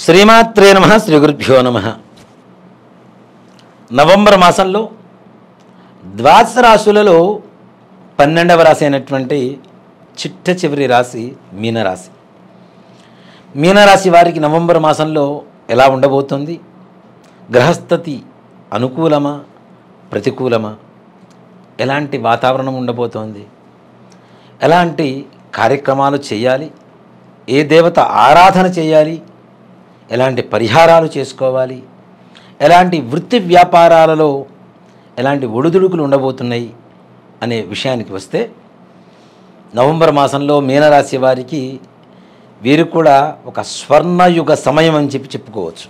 శ్రీమాత్రే నమః. శ్రీ గురుభ్యో నమః. నవంబర్ మాసంలో ద్వాదశ రాశులలో 12వ రాశి అయినటువంటి చిట్ట చివరి రాశి మీనరాశి. మీనరాశి వారికి నవంబర్ మాసంలో ఎలా ఉండబోతుంది? గ్రహస్థితి అనుకూలమా ప్రతికూలమా? ఎలాంటి వాతావరణం ఉండబోతోంది? ఎలాంటి కార్యక్రమాలు చేయాలి? ఏ దేవత ఆరాధన చేయాలి? ఎలాంటి పరిహారాలు చేసుకోవాలి? ఎలాంటి వృత్తి వ్యాపారాలలో ఎలాంటి ఒడిదుడుకులు ఉండబోతున్నాయి అనే విషయానికి వస్తే, నవంబర్ మాసంలో మీనరాశి వారికి వీరు కూడా ఒక స్వర్ణయుగ సమయం అని చెప్పుకోవచ్చు.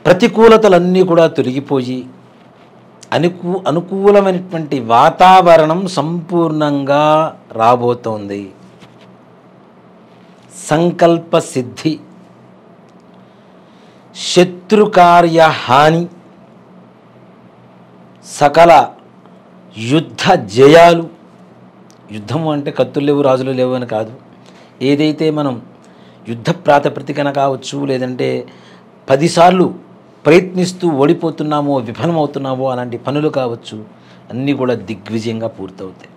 ప్రతికూలతలన్నీ కూడా తొలగిపోయి అనుకూలమైనటువంటి వాతావరణం సంపూర్ణంగా రాబోతోంది. సంకల్ప సిద్ధి, శత్రుకార్య హాని, సకల యుద్ధ జయాలు. యుద్ధము అంటే కత్తులు లేవు రాజులు లేవు అని కాదు. ఏదైతే మనం యుద్ధ ప్రాతిపదికన కావచ్చు, లేదంటే 10 సార్లు ప్రయత్నిస్తూ ఓడిపోతున్నామో విఫలమవుతున్నామో అలాంటి పనులు కావచ్చు, అన్నీ కూడా దిగ్విజయంగా పూర్తవుతాయి.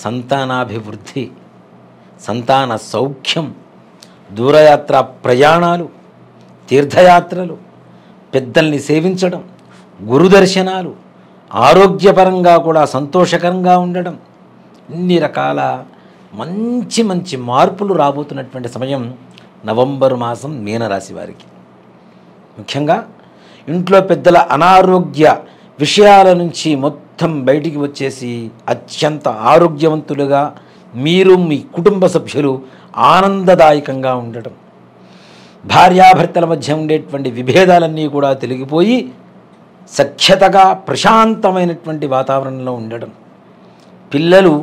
సంతానాభివృద్ధి, సంతాన సౌఖ్యం, దూరయాత్ర ప్రయాణాలు, తీర్థయాత్రలు, పెద్దల్ని సేవించడం, గురుదర్శనాలు, ఆరోగ్యపరంగా కూడా సంతోషకరంగా ఉండడం, ఇన్ని రకాల మంచి మంచి మార్పులు రాబోతున్నటువంటి సమయం నవంబర్ మాసం మీనరాశి వారికి. ముఖ్యంగా ఇంట్లో పెద్దల అనారోగ్య విషయాల నుంచి మొత్తం బయటికి వచ్చేసి అత్యంత ఆరోగ్యవంతులుగా మీరు మీ కుటుంబ సభ్యులు ఆనందదాయకంగా ఉండటం, భార్యాభర్తల మధ్య ఉండేటువంటి విభేదాలన్నీ కూడా తొలగిపోయి సఖ్యతగా ప్రశాంతమైనటువంటి వాతావరణంలో ఉండడం, పిల్లలు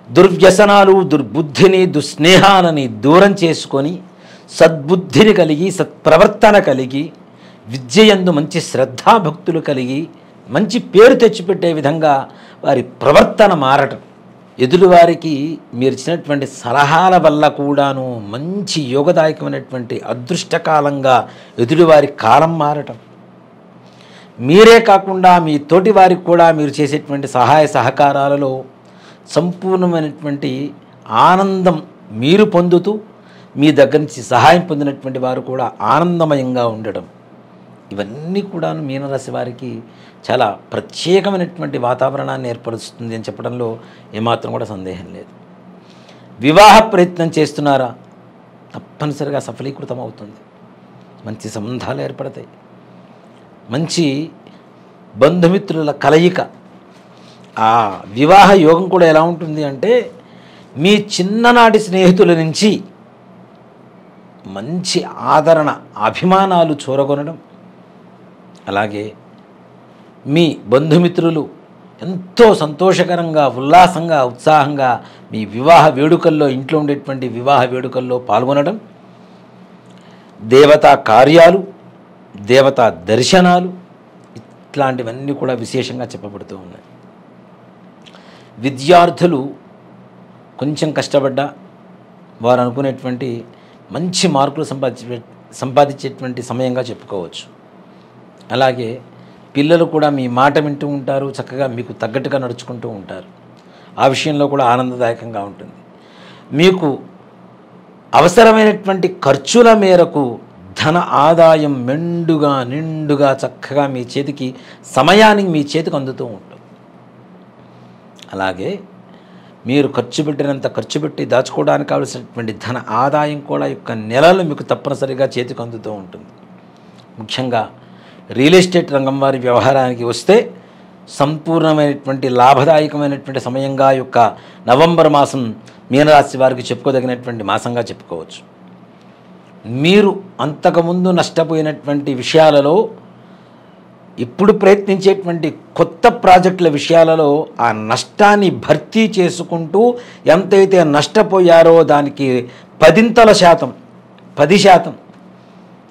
దుర్వ్యసనాలు, దుర్బుద్ధిని, దుస్నేహాలని దూరం చేసుకొని సద్బుద్ధిని కలిగి సత్ప్రవర్తన కలిగి విద్యయందు మంచి శ్రద్ధాభక్తులు కలిగి మంచి పేరు తెచ్చిపెట్టే విధంగా వారి ప్రవర్తన మారటం, ఎదుటివారికి మీరు ఇచ్చినటువంటి సలహాల వల్ల కూడాను మంచి యోగదాయకమైనటువంటి అదృష్టకాలంగా ఎదుటివారి కాలం మారటం, మీరే కాకుండా మీ తోటి వారికి కూడా మీరు చేసేటువంటి సహాయ సహకారాలలో సంపూర్ణమైనటువంటి ఆనందం మీరు పొందుతూ మీ దగ్గర నుంచి సహాయం పొందినటువంటి వారు కూడా ఆనందమయంగా ఉండడం, ఇవన్నీ కూడా మీనరాశి వారికి చాలా ప్రత్యేకమైనటువంటి వాతావరణాన్ని ఏర్పరుస్తుంది అని చెప్పడంలో ఏమాత్రం కూడా సందేహం లేదు. వివాహ ప్రయత్నం చేస్తున్నారా? తప్పనిసరిగా సఫలీకృతం అవుతుంది. మంచి సంబంధాలు ఏర్పడతాయి. మంచి బంధుమిత్రుల కలయిక. ఆ వివాహ యోగం కూడా ఎలా ఉంటుంది అంటే, మీ చిన్ననాటి స్నేహితుల నుంచి మంచి ఆదరణ అభిమానాలు చూరగొనడం, అలాగే మీ బంధుమిత్రులు ఎంతో సంతోషకరంగా ఉల్లాసంగా ఉత్సాహంగా మీ వివాహ వేడుకల్లో, ఇంట్లో ఉండేటువంటి వివాహ వేడుకల్లో పాల్గొనడం, దేవతా కార్యాలు, దేవతా దర్శనాలు, ఇట్లాంటివన్నీ కూడా విశేషంగా చెప్పబడుతూ ఉన్నాయి. విద్యార్థులు కొంచెం కష్టపడ్డా వారు అనుకునేటువంటి మంచి మార్కులు సంపాదించేటువంటి సమయంగా చెప్పుకోవచ్చు. అలాగే పిల్లలు కూడా మీ మాట వింటూ ఉంటారు, చక్కగా మీకు తగ్గట్టుగా నడుచుకుంటూ ఉంటారు. ఆ విషయంలో కూడా ఆనందదాయకంగా ఉంటుంది. మీకు అవసరమైనటువంటి ఖర్చుల మేరకు ధన ఆదాయం నిండుగా చక్కగా మీ చేతికి సమయానికి మీ చేతికి అందుతూ ఉంటుంది. అలాగే మీరు ఖర్చు పెట్టి దాచుకోవడానికి కావలసినటువంటి ధన ఆదాయం కూడా యొక్క నెలలు మీకు తప్పనిసరిగా చేతికి అందుతూ ఉంటుంది. ముఖ్యంగా రియల్ ఎస్టేట్ రంగం వారి వ్యవహారానికి వస్తే సంపూర్ణమైనటువంటి లాభదాయకమైనటువంటి సమయంగా యొక్క నవంబర్ మాసం మీనరాశి వారికి చెప్పుకోదగినటువంటి మాసంగా చెప్పుకోవచ్చు. మీరు అంతకుముందు నష్టపోయినటువంటి విషయాలలో ఇప్పుడు ప్రయత్నించేటువంటి కొత్త ప్రాజెక్టుల విషయాలలో ఆ నష్టాన్ని భర్తీ చేసుకుంటూ ఎంతైతే నష్టపోయారో దానికి 10%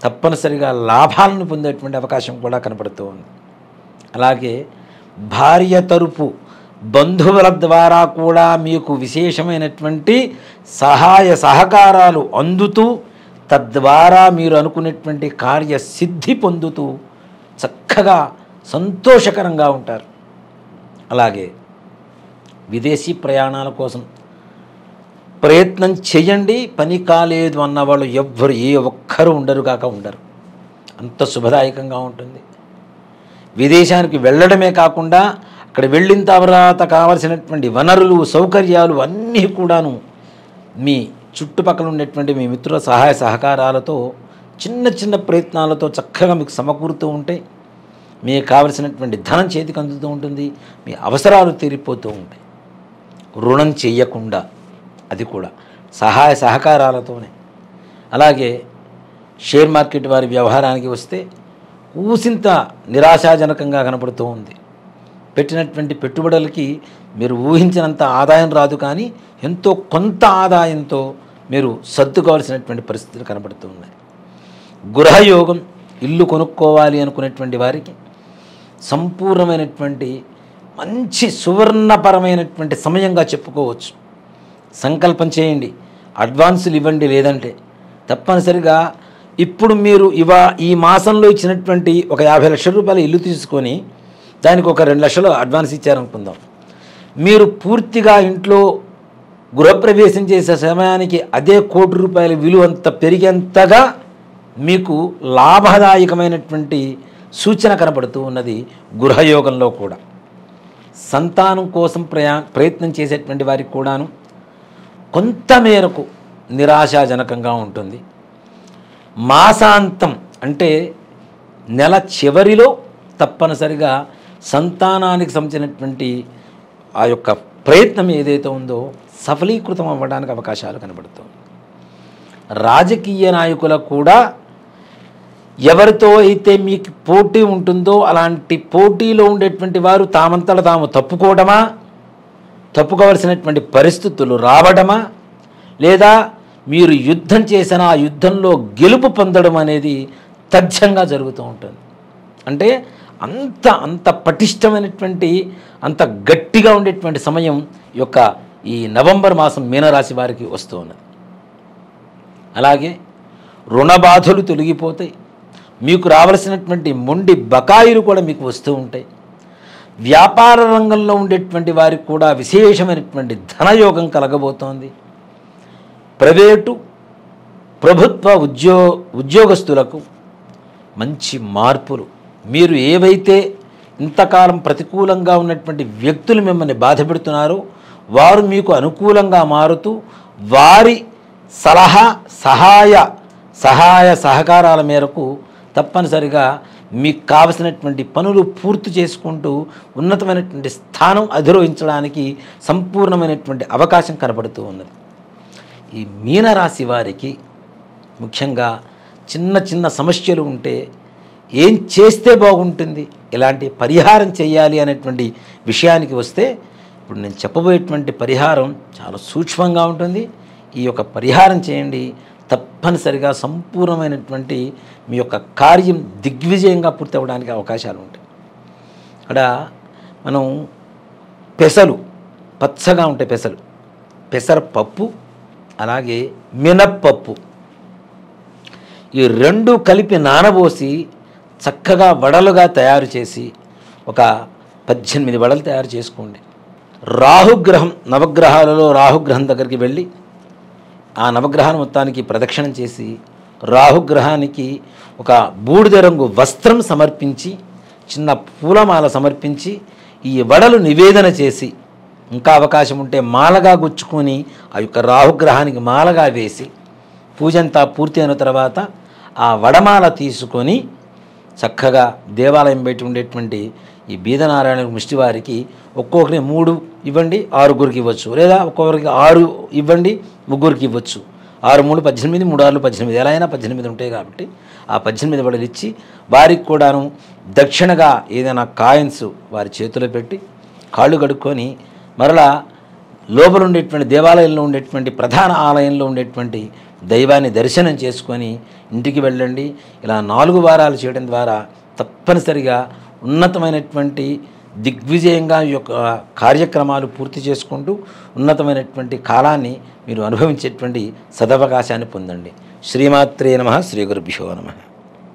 తప్పనిసరిగా లాభాలను పొందేటువంటి అవకాశం కూడా కనపడుతూ ఉంది. అలాగే భార్య తరపు బంధువుల ద్వారా కూడా మీకు విశేషమైనటువంటి సహాయ సహకారాలు అందుతూ తద్వారా మీరు అనుకునేటువంటి కార్యసిద్ధి పొందుతూ చక్కగా సంతోషకరంగా ఉంటారు. అలాగే విదేశీ ప్రయాణాల కోసం ప్రయత్నం చేయండి. పని కాలేదు అన్నవాళ్ళు ఎవ్వరు ఏ ఒక్కరు ఉండరు కాక ఉండరు. అంత శుభదాయకంగా ఉంటుంది. విదేశానికి వెళ్ళడమే కాకుండా అక్కడ వెళ్ళిన తర్వాత కావలసినటువంటి వనరులు సౌకర్యాలు అన్నీ కూడాను మీ చుట్టుపక్కల ఉండేటువంటి మీ మిత్రుల సహాయ సహకారాలతో చిన్న చిన్న ప్రయత్నాలతో చక్కగా మీకు సమకూరుతూ ఉంటాయి. మీకు కావలసినటువంటి ధనం చేతికి అందుతూ ఉంటుంది. మీ అవసరాలు తీరిపోతూ ఉంటాయి. రుణం చెయ్యకుండా, అది కూడా సహాయ సహకారాలతోనే. అలాగే షేర్ మార్కెట్ వారి వ్యవహారానికి వస్తే ఊసింత నిరాశాజనకంగా కనపడుతూ ఉంది. పెట్టినటువంటి పెట్టుబడులకి మీరు ఊహించినంత ఆదాయం రాదు, కానీ ఎంతో కొంత ఆదాయంతో మీరు సర్దుకోవాల్సినటువంటి పరిస్థితులు కనబడుతూ ఉన్నాయి. గృహయోగం, ఇల్లు కొనుక్కోవాలి అనుకునేటువంటి వారికి సంపూర్ణమైనటువంటి మంచి సువర్ణపరమైనటువంటి సమయంగా చెప్పుకోవచ్చు. సంకల్పం చేయండి, అడ్వాన్సులు ఇవ్వండి. లేదంటే తప్పనిసరిగా ఇప్పుడు మీరు ఈ మాసంలో ఇచ్చినటువంటి ఒక 50 లక్షల రూపాయల ఇల్లు తీసుకొని దానికి ఒక 2 లక్షలు అడ్వాన్స్ ఇచ్చారనుకుందాం. మీరు పూర్తిగా ఇంట్లో గృహప్రవేశం చేసే సమయానికి అదే ₹1,00,00,000 విలువ అంత పెరిగేంతగా మీకు లాభదాయకమైనటువంటి సూచన కనబడుతూ ఉన్నది. గృహయోగంలో కూడా సంతానం కోసం ప్రయత్నం చేసేటువంటి వారికి కూడాను కొంతమేరకు నిరాశాజనకంగా ఉంటుంది. మాసాంతం అంటే నెల చివరిలో తప్పనిసరిగా సంతానానికి సంబంధించినటువంటి ఆ యొక్క ప్రయత్నం ఏదైతే ఉందో సఫలీకృతం అవ్వడానికి అవకాశాలు కనబడుతుంది. రాజకీయ నాయకులకు కూడా ఎవరితో అయితే మీకు పోటీ ఉంటుందో అలాంటి పోటీలో ఉండేటువంటి వారు తామంతట తాము తప్పుకోవలసినటువంటి పరిస్థితులు రావడమా, లేదా మీరు యుద్ధం చేసిన ఆ యుద్ధంలో గెలుపు పొందడం అనేది తథ్యంగా జరుగుతూ ఉంటుంది. అంటే అంత పటిష్టమైనటువంటి అంత గట్టిగా ఉండేటువంటి సమయం ఈ నవంబర్ మాసం మీనరాశి వారికి వస్తూ ఉన్నది. అలాగే రుణ బాధలు తొలగిపోతాయి. మీకు రావాల్సినటువంటి మొండి బకాయిలు కూడా మీకు వస్తూ ఉంటాయి. వ్యాపార రంగంలో ఉండేటువంటి వారికి కూడా విశేషమైనటువంటి ధనయోగం కలగబోతోంది. ప్రైవేటు ప్రభుత్వ ఉద్యోగస్తులకు మంచి మార్పులు. మీరు ఏవైతే ఇంతకాలం ప్రతికూలంగా ఉన్నటువంటి వ్యక్తులు మిమ్మల్ని బాధ పెడుతున్నారో వారు మీకు అనుకూలంగా మారుతూ వారి సహాయ సహకారాల మేరకు తప్పనిసరిగా మీకు కావలసినటువంటి పనులు పూర్తి చేసుకుంటూ ఉన్నతమైనటువంటి స్థానం అధిరోహించడానికి సంపూర్ణమైనటువంటి అవకాశం కనబడుతూ ఉన్నది. ఈ మీనరాశి వారికి ముఖ్యంగా చిన్న సమస్యలు ఉంటే ఏం చేస్తే బాగుంటుంది, ఎలాంటి పరిహారం చేయాలి అనేటువంటి విషయానికి వస్తే ఇప్పుడు నేను చెప్పబోయేటువంటి పరిహారం చాలా సూక్ష్మంగా ఉంటుంది. ఈ యొక్క పరిహారం చేయండి, తప్పనిసరిగా సంపూర్ణమైనటువంటి మీ యొక్క కార్యం దిగ్విజయంగా పూర్తి అవ్వడానికి అవకాశాలు ఉంటాయి. అక్కడ మనం పెసలు పచ్చగా ఉంటాయి, పెసరపప్పు అలాగే మినప్పప్పు ఈ రెండు కలిపి నానబోసి చక్కగా వడలుగా తయారు చేసి ఒక 18 వడలు తయారు చేసుకోండి. రాహుగ్రహం, నవగ్రహాలలో రాహుగ్రహం దగ్గరికి వెళ్ళి ఆ నవగ్రహాన్ని మొత్తానికి ప్రదక్షిణం చేసి రాహుగ్రహానికి ఒక బూడిద రంగు వస్త్రం సమర్పించి చిన్న పూలమాల సమర్పించి ఈ వడలు నివేదన చేసి ఇంకా అవకాశం ఉంటే మాలగా గుచ్చుకొని ఆ యొక్క రాహుగ్రహానికి మాలగా వేసి పూజంతా పూర్తి అయిన తర్వాత ఆ వడమాల తీసుకొని చక్కగా దేవాలయం బయట ఉండేటువంటి ఈ బీదనారాయణ ముష్టివారికి ఒక్కొక్కరికి 3 ఇవ్వండి, 6గురికి ఇవ్వచ్చు, లేదా ఒక్కొక్కరికి 6 ఇవ్వండి, 3గురికి ఇవ్వచ్చు. 6 3 18, 3 6 18, ఎలా అయినా 18 ఉంటాయి కాబట్టి ఆ 18 వడలు ఇచ్చి వారికి కూడాను దక్షిణగా ఏదైనా కాయిన్స్ వారి చేతిలో పెట్టి కాళ్ళు కడుక్కొని మరలా లోపల ఉండేటువంటి దేవాలయంలో ఉండేటువంటి ప్రధాన ఆలయంలో ఉండేటువంటి దైవాన్ని దర్శనం చేసుకొని ఇంటికి వెళ్ళండి. ఇలా 4 వారాలు చేయడం ద్వారా తప్పనిసరిగా ఉన్నతమైనటువంటి దిగ్విజయంగా ఈ యొక్క కార్యక్రమాలు పూర్తి చేసుకుంటూ ఉన్నతమైనటువంటి కాలాన్ని మీరు అనుభవించేటువంటి సదవకాశాన్ని పొందండి. శ్రీమాత్రే నమః. శ్రీ గురుభ్యో నమః.